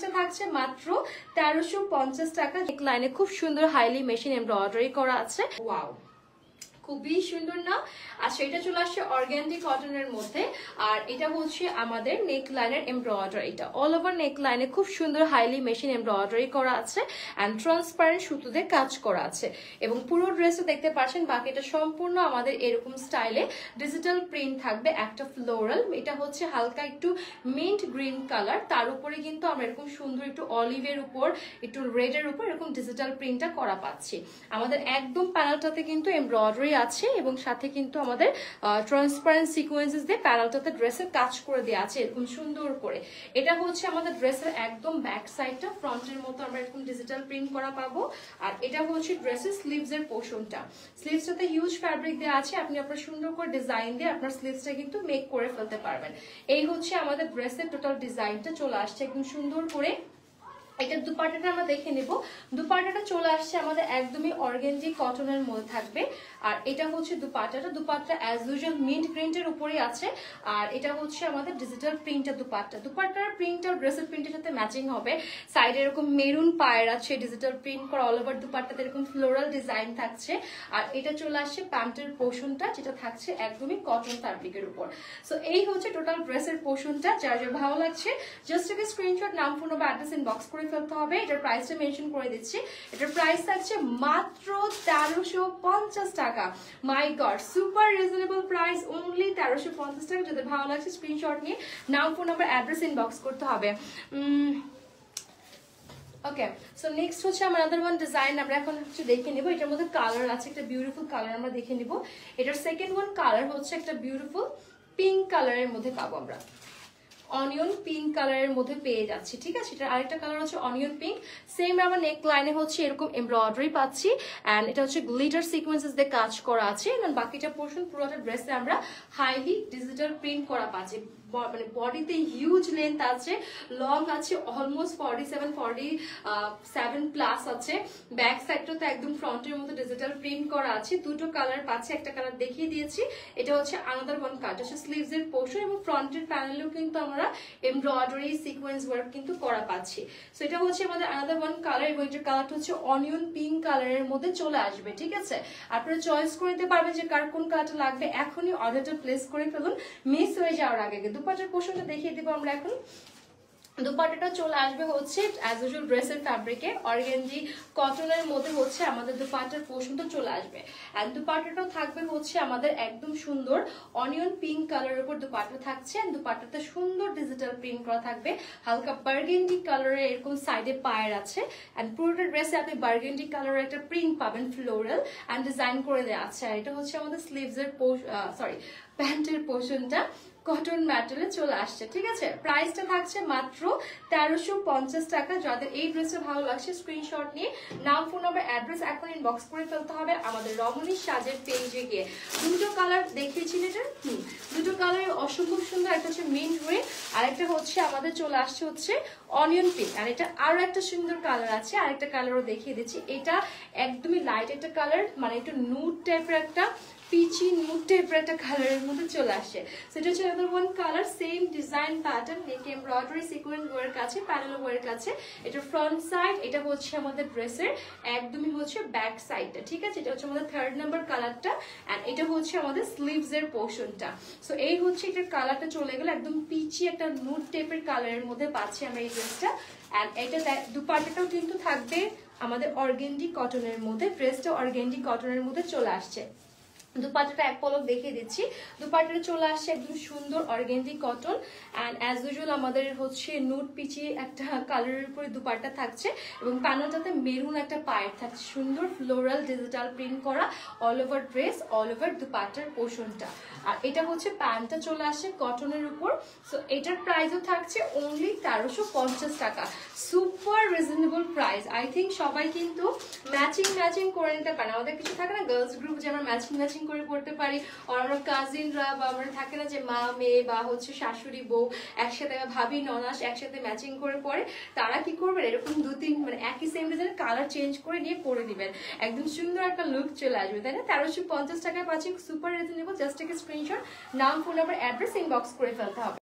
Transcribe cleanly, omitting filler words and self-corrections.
প্রাইসটা থাকছে মাত্র 1350 টাকা। নেকলাইনে খুব সুন্দর হাইলি মেশিন এমব্রয়ডারি করা আছে। ওয়াও, খুবই সুন্দর না? আর সেটা চলে আসছে অর্গানডি কটনের মধ্যে। আর এটা হচ্ছে আমাদের নেক লাইনের এমব্রয়ডারিটা, অল ওভার নেক লাইনে খুব সুন্দর হাইলি মেশিন এমব্রয়ডারি করা আছে অ্যান্ড ট্রান্সপারেন্ট সুতো দিয়ে কাজ করা আছে। এবং পুরো ড্রেসটা দেখতে পাচ্ছেন, বাকিটা সম্পূর্ণ আমাদের এরকম স্টাইলে ডিজিটাল প্রিন্ট থাকবে, একটা ফ্লোরাল, এটা হচ্ছে হালকা একটু মিন্ট গ্রিন কালার, তার উপরে কিন্তু আমরা এরকম সুন্দর একটু অলিভের উপর একটু রেডের উপর এরকম ডিজিটাল প্রিন্টটা করা পাচ্ছি। আমাদের একদম প্যানেলটাতে কিন্তু এমব্রয়ডারি আছে এবং সাথে কিন্তু আমাদের ট্রান্সপারেন্ট সিকোয়েন্সেস দিয়ে প্যানেলটাতে ড্রেসের কাজ করে দেওয়া আছে এরকম সুন্দর করে। এটা হচ্ছে আমাদের ড্রেসের একদম ব্যাক সাইডটা, ফ্রন্টের মতো আমরা এরকম ডিজিটাল প্রিন্ট করা পাবো। আর এটা হচ্ছে ড্রেসের স্লিভস এর পোর্শনটা, স্লিভসটাতে হিউজ ফ্যাব্রিক দেওয়া আছে, আপনি আপনার সুন্দর করে ডিজাইন দিয়ে আপনার স্লিভসটা কিন্তু মেক করে ফেলতে পারবেন। এই হচ্ছে আমাদের ড্রেসের টোটাল ডিজাইনটা চলে আসছে একদম সুন্দর করে। এটা দুপাট্টাটা আমরা দেখে নেব। দুপাট্টাটা চলে আসছে আমাদের একদমই অর্গানজি কটনের মধ্যে থাকবে। আর এটা হচ্ছে দুপাট্টাটা, দুপাট্টা অ্যাজ ইউজুয়াল মিন্ট প্রিন্টের উপরেই আছে। আর এটা হচ্ছে আমাদের ডিজিটাল প্রিন্টের দুপাট্টা, দুপাট্টার প্রিন্ট আর ড্রেসের প্রিন্টের সাথে ম্যাচিং হবে। সাইডে এরকম মেরুন পায়ের আছে, ডিজিটাল প্রিন্ট করা, অল ওভার দুপাট্টাতে এরকম ফ্লোরাল ডিজাইন থাকছে। আর এটা চলে আসছে প্যান্টের পোর্শনটা, যেটা থাকছে একদমই কটন ফ্যাব্রিকের উপর। সো এই হচ্ছে টোটাল ড্রেসের পোর্শনটা। যার যার ভালো লাগছে জাস্ট একটা স্ক্রিনশট, নাম, ফোন বা অ্যাড্রেস ইনবক্স করে ফেলতে হবে। এটার প্রাইসটা মেনশন করে দিচ্ছি, এটার প্রাইস থাকছে মাত্র 1350 টাকা। My god, super reasonable price, only 1350 টাকা। যাদের ভালো লাগছে স্ক্রিনশট নিয়ে নাম, ফোন নাম্বার, অ্যাড্রেস ইনবক্স করতে হবে। ওকে, সো নেক্সট হচ্ছে আমার আদার ওয়ান ডিজাইন আমরা এখন হচ্ছে দেখে নিব। এটার মধ্যে কালার আছে, একটা বিউটিফুল কালার আমরা দেখে নিব। এটার সেকেন্ড ওয়ান কালার হচ্ছে একটা বিউটিফুল পিঙ্ক কালারের মধ্যে পাবো আমরা, অনিয়ন পিঙ্ক কালারের মধ্যে পেয়ে যাচ্ছি। ঠিক আছে, এটা আরেকটা কালার হচ্ছে অনিয়ন পিঙ্ক। সেম আমরা নেক লাইনে হচ্ছে এরকম এমব্রয়ডারি পাচ্ছি অ্যান্ড এটা হচ্ছে গ্লিটার সিকোয়েন্সেস দিয়ে কাজ করা আছে। এবং বাকিটা পোর্শন পুরোটা ড্রেসে আমরা হাইলি ডিজিটাল প্রিন্ট করা পাচ্ছি। মানে বডিতে হিউজ লেন্থ আছে, লং আছে অলমোস্ট 47 প্লাস আছে। ব্যাক সাইডটাতে একদম ফ্রন্টের মতো ডিজিটাল প্রিন্ট করা আছে। দুটো কালার পাচ্ছে, একটা কালার দেখিয়ে দিয়েছি, এটা হচ্ছে আনাদার ওয়ান কালার, হচ্ছে স্লিভস এর পোর্শন। এবং ফ্রন্টের প্যানেলেও কিন্তু আমরা এমব্রয়ডারি সিকোয়েন্স ওয়ার্ক কিন্তু করা পাচ্ছি। সো এটা হচ্ছে আমাদের আনাদার ওয়ান কালার এবং এটার কালারটা হচ্ছে অনিয়ন পিঙ্ক কালারের মধ্যে চলে আসবে। ঠিক আছে, আপনারা চয়েস করে নিতে পারবেন যে কার কোন কালারটা লাগবে। এখনই অর্ডারটা প্লেস করে ফেলুন মিস হয়ে যাওয়ার আগে। দুপাট্টার পোর্শনটা দেখিয়ে দিব আমরা এখন। দুপাট্টাটা চলে আসবে হচ্ছে অ্যাজ ইউজুয়াল ড্রেসের ফ্যাব্রিকে, অর্গানজি কটনের মধ্যে হচ্ছে আমাদের দুপাট্টার পোর্শনটা চলে আসবে। এন্ড দুপাট্টাটাও থাকবে হচ্ছে আমাদের একদম সুন্দর অনিয়ন পিঙ্ক কালারের উপর দুপাট্টা থাকছে। এন্ড দুপাট্টাতে সুন্দর ডিজিটাল প্রিন্ট করা থাকবে, হালকা বার্গেন্ডি কালারের এরকম সাইডে পায়ের আছে। এন্ড পুরোটা ড্রেসে আপনি বার্গেন্ডি কালারের একটা প্রিন্ট পাবেন, ফ্লোরাল এন্ড ডিজাইন করে দেওয়া আছে। আর এটা হচ্ছে আমাদের স্লিভস এর প্যান্টের পোর্শনটা কটন ম্যাটেরিয়ালে চলে আসছে। ঠিক আছে, প্রাইসটা থাকছে মাত্র 1350 টাকা। যাদের এই ড্রেসটা ভালো লাগছে স্ক্রিনশট নিয়ে নাম, ফোন নাম্বার, অ্যাড্রেস এখন ইনবক্স করে ফেলতে হবে আমাদের রমণী সাজের পেজে গিয়ে। দুটো কালার দেখিয়েছিল এটা, দুটো কালার অসম্ভব সুন্দর, একটা হচ্ছে মিন্ট গ্রিন আর একটা হচ্ছে আমাদের চলে আসছে হচ্ছে অনিয়ন পিঙ্ক। আর এটা আরো একটা সুন্দর কালার আছে, আরেকটা কালারও দেখিয়ে দিচ্ছি। এটা একদমই লাইট একটা কালার, মানে একটু নুড টাইপের একটা পিচি নুড টাইপের একটা কালারের মধ্যে চলে আসে। সেটা হচ্ছে another one colour, same design pattern, neck embroidery sequence work আছে, প্যানেল ওয়ার্ক আছে। এটা ফ্রন্ট সাইড, এটা হচ্ছে আমাদের ড্রেসের একদমই হচ্ছে ব্যাক সাইডটা। ঠিক আছে, এটা হচ্ছে আমাদের থার্ড নাম্বার কালারটা এন্ড এটা হচ্ছে আমাদের স্লিভস এর পোর্শনটা। সো এই হচ্ছে এটার কালারটা চলে গেল একদম পিচি একটা নুড টাইপের কালারের মধ্যে পাচ্ছি আমরা এই ড্রেসটা। এন্ড এটা দুপাট্টাটাও কিন্তু থাকবে আমাদের অর্গানডি কটনের মধ্যে, ড্রেসটা অর্গানডি কটনের মধ্যে চলে আসছে। দুপাট্টাটা এক পলক দেখিয়ে দিচ্ছি। দুপাট্টাটা চলে আসছে একদম সুন্দর অর্গানজি কটন এন্ড অ্যাজ ইউজুয়াল আমাদের হচ্ছে নুড পিচি একটা কালারের উপরে দুপাট্টা থাকছে এবং প্যানেলটাতে মেরুন একটা পায়ের থাকছে, সুন্দর ফ্লোরাল ডিজিটাল প্রিন্ট করা all over dress, all over দুপাট্টার পোর্শনটা। আর এটা হচ্ছে প্যান্টটা চলে আসছে কটনের উপর। সো এটার প্রাইসও থাকছে অনলি 1350 টাকা। Super reasonable price. I think সবাই কিন্তু ম্যাচিং করে নিতে পারে। আমাদের কিছু থাকে না গার্লস গ্রুপ যে আমরা ম্যাচিং করে পড়তে পারি, আর আমরা কাজিনরা বা আমরা থাকে না যে মা মেয়ে বা হচ্ছে শাশুড়ি বউ একসাথে, ভাবি ননাস একসাথে ম্যাচিং করে পড়ে। তারা কি করবেন, এরকম দু তিন মানে একই সেম ডিজাইনের কালার চেঞ্জ করে নিয়ে পরে দিবেন, একদম সুন্দর একটা লুক চলে আসবে, তাই না? 1350 টাকায় পাচ্ছি, সুপার রিজনেবল। জাস্ট একটা স্ক্রিনশট, নাম, ফোন নাম্বার, অ্যাড্রেস ইনবক্স করে ফেলতে হবে।